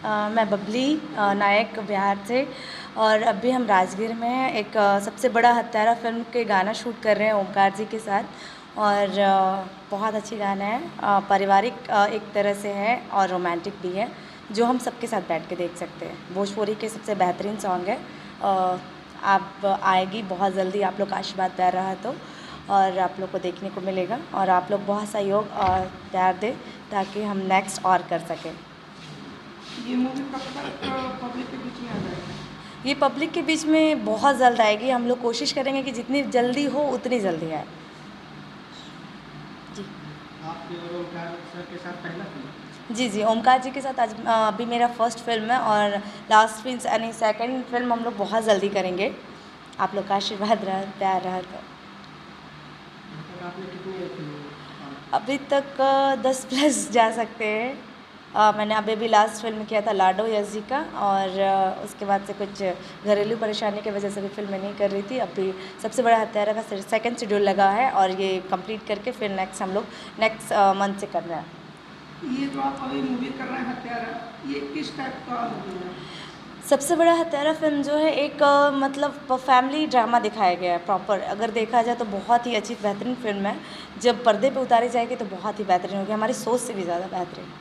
मैं बबली नायक बिहार से। और अभी हम राजगीर में हैं। एक सबसे बड़ा हत्यारा फिल्म के गाना शूट कर रहे हैं ओमकार जी के साथ। और बहुत अच्छी गाना है, पारिवारिक एक तरह से है और रोमांटिक भी है, जो हम सबके साथ बैठ के देख सकते हैं। भोजपुरी के सबसे बेहतरीन सॉन्ग है। आप आएगी बहुत जल्दी, आप लोग का आशीर्वाद प्यार रहा तो, और आप लोग को देखने को मिलेगा। और आप लोग बहुत सहयोग और प्यार दें ताकि हम नेक्स्ट और कर सकें। ये मूवी कब तक पब्लिक के बीच में आ जाएगी? ये पब्लिक के बीच में बहुत जल्द आएगी। हम लोग कोशिश करेंगे कि जितनी जल्दी हो उतनी जल्दी आए जी। आपके और ओमकार सर के साथ पहला फिल्म? जी, ओमकार जी के साथ आज अभी मेरा फर्स्ट फिल्म है, और लास्ट फिल्म यानी सेकंड फिल्म हम लोग बहुत जल्दी करेंगे। आप लोग का आशीर्वाद रहा, प्यार रहा तो। आपने कितनी फिल्म? अभी तक 10 प्लस जा सकते हैं। मैंने अभी लास्ट फिल्म किया था लाडो यश जी का, और उसके बाद से कुछ घरेलू परेशानी की वजह से भी फिल्में नहीं कर रही थी। अभी सबसे बड़ा हत्यारा का सेकंड शेड्यूल लगा है, और ये कंप्लीट करके फिर नेक्स्ट हम लोग नेक्स्ट मंथ से कर रहे हैं। ये जो आप अभी मूवी कर रहे हैं हत्यारा, ये किस टाइप का मूवी है? सबसे बड़ा हत्यारा फिल्म जो है एक मतलब फैमिली ड्रामा दिखाया गया है प्रॉपर। अगर देखा जाए तो बहुत ही अच्छी बेहतरीन फिल्म है। जब पर्दे पे उतारी जाएगी तो बहुत ही बेहतरीन होगी, हमारी सोच से भी ज़्यादा बेहतरीन।